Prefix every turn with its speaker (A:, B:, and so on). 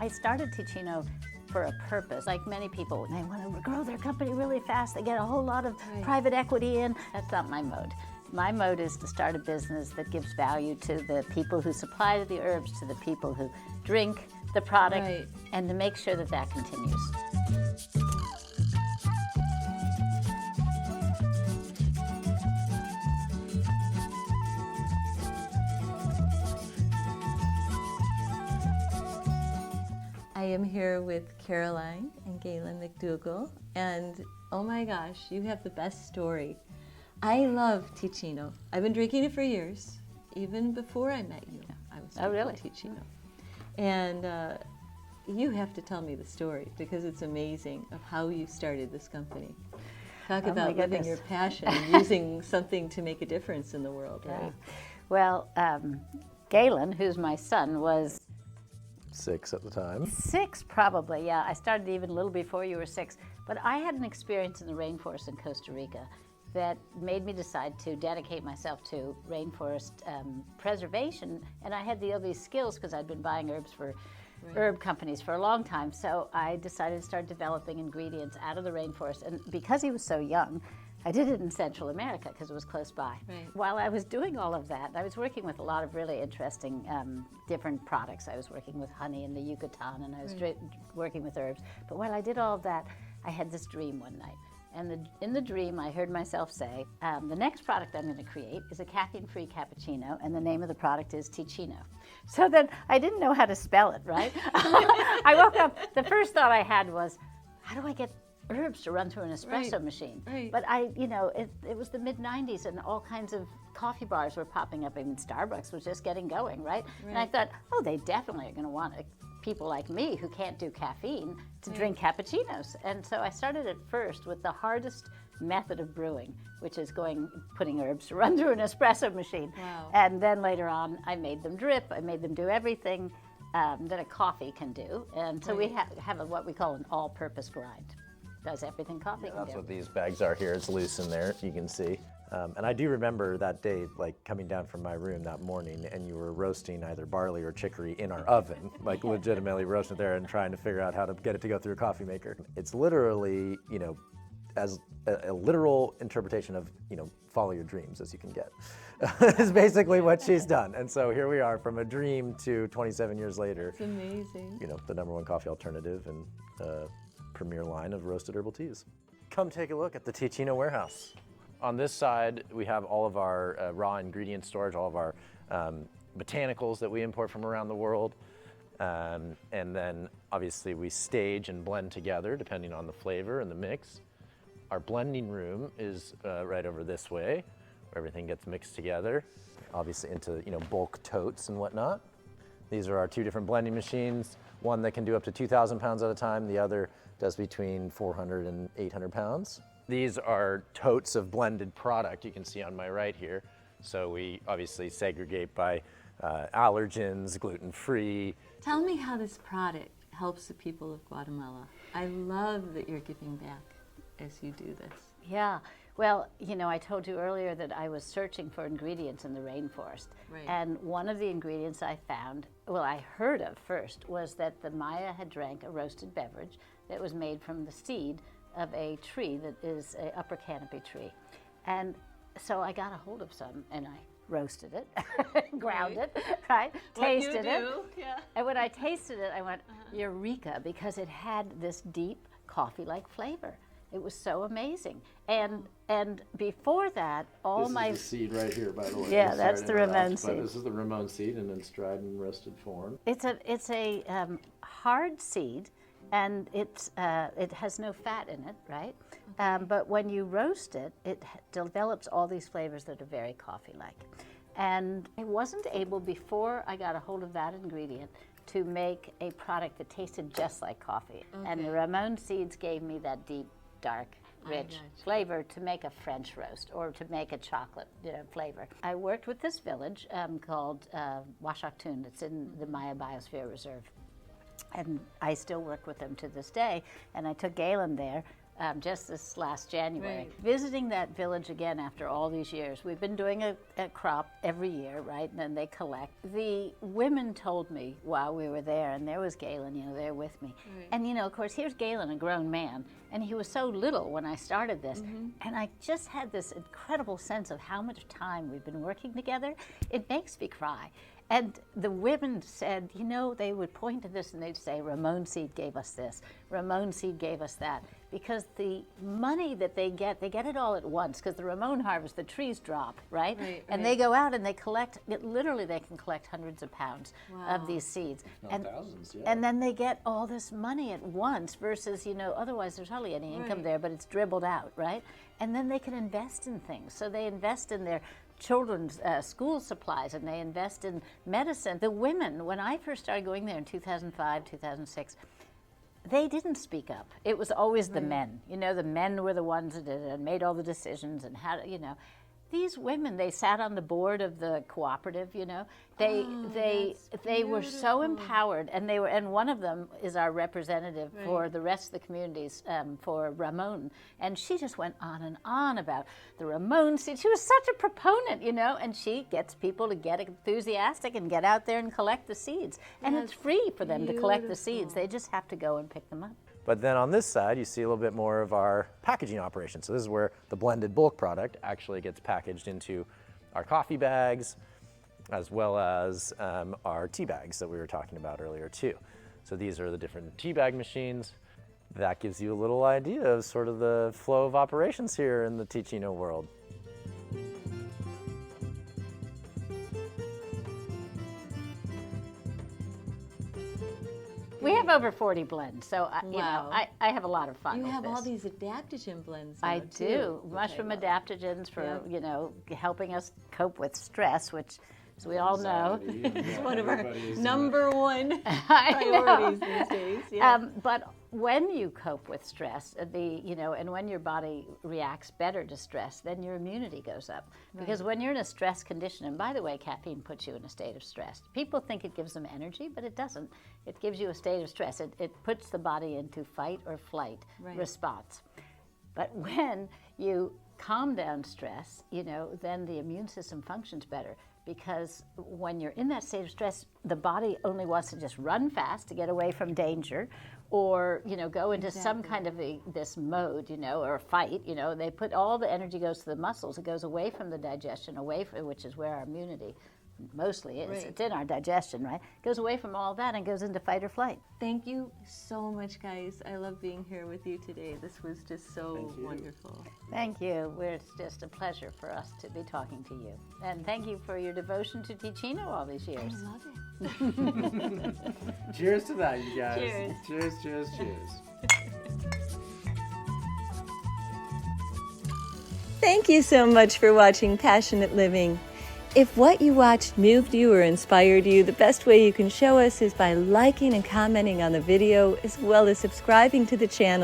A: I started Teeccino for a purpose. Like many people, they want to grow their company really fast. They get a whole lot of private equity in. That's not my mode. My mode is to start a business that gives value to the people who supply the herbs, to the people who drink the product, and to make sure that that continues.
B: I am here with Caroline and Galen McDougall, and oh my gosh, you have the best story. I love Teeccino. I've been drinking it for years, even before I met you. I was drinking Teeccino. And you have to tell me the story because it's amazing of how you started this company. Talk about living your passion and using something to make a difference in the world, right?
A: Well, Galen, who's my son, was
C: 6 at the time.
A: 6 probably, yeah. I started even a little before you were 6. But I had an experience in the rainforest in Costa Rica that made me decide to dedicate myself to rainforest preservation. And I had all these skills because I'd been buying herbs for herb companies for a long time. So I decided to start developing ingredients out of the rainforest. And because he was so young, I did it in Central America because it was close by. While I was doing all of that, I was working with a lot of really interesting different products. I was working with honey in the Yucatan, and I was working with herbs. But while I did all of that, I had this dream one night. And in the dream, I heard myself say, the next product I'm going to create is a caffeine-free cappuccino, and the name of the product is Teeccino. So then I didn't know how to spell it, right? I woke up, the first thought I had was, how do I get herbs to run through an espresso machine? But it was the mid-90s, and all kinds of coffee bars were popping up. Even Starbucks was just getting going, right? And I thought, oh, they definitely are going to want people like me who can't do caffeine to drink cappuccinos. And so I started at first with the hardest method of brewing, which is putting herbs to run through an espresso machine. And then later on, I made them drip. I made them do everything that a coffee can do. And so we have what we call an all-purpose grind. Does everything coffee can do.
C: That's what these bags are here. It's loose in there, you can see. And I do remember that day, like coming down from my room that morning, and you were roasting either barley or chicory in our oven, like legitimately roasting it there and trying to figure out how to get it to go through a coffee maker. It's literally, as a literal interpretation of, follow your dreams as you can get, is basically what she's done. And so here we are from a dream to 27 years later.
B: It's amazing.
C: The #1 coffee alternative and premier line of roasted herbal teas. Come take a look at the Teeccino Warehouse. On this side, we have all of our raw ingredient storage, all of our botanicals that we import from around the world. And then obviously we stage and blend together depending on the flavor and the mix. Our blending room is right over this way, where everything gets mixed together, obviously into bulk totes and whatnot. These are our 2 different blending machines, one that can do up to 2,000 pounds at a time, the other does between 400 and 800 pounds. These are totes of blended product you can see on my right here. So we obviously segregate by allergens, gluten-free.
B: Tell me how this product helps the people of Guatemala. I love that you're giving back as you do this.
A: Yeah. Well, I told you earlier that I was searching for ingredients in the rainforest. And one of the ingredients I found, I heard of first, was that the Maya had drank a roasted beverage that was made from the seed of a tree that is an upper canopy tree. And so I got a hold of some and I roasted it, ground it, tasted it. And when I tasted it, I went, eureka, because it had this deep coffee-like flavor. It was so amazing. And before that,
C: this is the seed right here, by the way.
A: Yeah, that's the Ramon seed.
C: This is the Ramon seed, and it's dried and roasted form.
A: It's a hard seed, and it has no fat in it, right? But when you roast it, it develops all these flavors that are very coffee-like. And I wasn't able, before I got a hold of that ingredient, to make a product that tasted just like coffee. And the Ramon seeds gave me that deep, dark, rich flavor to make a French roast or to make a chocolate flavor. I worked with this village called Washaktun. It's in the Maya Biosphere Reserve. And I still work with them to this day. And I took Galen there just this last January.
B: Right.
A: Visiting that village again after all these years. We've been doing a crop every year, right? And then they collect. The women told me while we were there, and there was Galen, you know, there with me.
B: Right.
A: And you know, of course, here's Galen, a grown man, and he was so little when I started this. And I just had this incredible sense of how much time we've been working together. It makes me cry. And the women said, you know, they would point to this and they'd say, Ramon Seed gave us this, Ramon Seed gave us that. Because the money that they get it all at once, because the Ramon harvest, the trees drop, right? And they go out and they collect, literally they can collect hundreds of pounds of these seeds.
D: And thousands, yeah.
A: And then they get all this money at once versus, you know, otherwise there's hardly any income there, but it's dribbled out, right? And then they can invest in things. So they invest in their children's school supplies, and they invest in medicine. The women, when I first started going there in 2005, 2006, they didn't speak up. It was always the men. You know, the men were the ones that made all the decisions and how, you know. These women, they sat on the board of the cooperative, you know. They were so empowered, and one of them is our representative for the rest of the communities, for Ramon. And she just went on and on about the Ramon seed. She was such a proponent, you know, and she gets people to get enthusiastic and get out there and collect the seeds. And it's free for them to collect the seeds. They just have to go and pick them up.
C: But then on this side, you see a little bit more of our packaging operation. So this is where the blended bulk product actually gets packaged into our coffee bags, as well as our tea bags that we were talking about earlier too. So these are the different tea bag machines. That gives you a little idea of sort of the flow of operations here in the Teeccino world.
A: We have over 40 blends, so you know, I have a lot of fun
B: You
A: with
B: have
A: this.
B: all these adaptogen blends now,
A: I
B: too,
A: do.
B: which
A: Mushroom
B: I love.
A: adaptogens for, you know, helping us cope with stress, which, as we all know,
B: It's one of our number one
A: I know.
B: priorities these days. Yeah.
A: But when you cope with stress, you know, and when your body reacts better to stress, then your immunity goes up. Because when you're in a stress condition, and by the way, caffeine puts you in a state of stress. People think it gives them energy, but it doesn't. It gives you a state of stress. It puts the body into fight or flight response. But when you calm down stress, you know, then the immune system functions better. Because when you're in that state of stress, the body only wants to just run fast to get away from danger, or, you know, go into some kind of this mode, you know, or fight. You know, they put all the energy goes to the muscles. It goes away from the digestion, away from, which is where our immunity mostly is. It's in our digestion, right? Goes away from all that and goes into fight or flight.
B: Thank you so much, guys. I love being here with you today. This was just so wonderful.
A: Thank you. It's just a pleasure for us to be talking to you. And thank you for your devotion to Teeccino all these years.
B: I love it.
D: Cheers to that, you guys.
B: Cheers.
D: Cheers, cheers, cheers.
B: Thank you so much for watching Passionate Living. If what you watched moved you or inspired you, the best way you can show us is by liking and commenting on the video, as well as subscribing to the channel.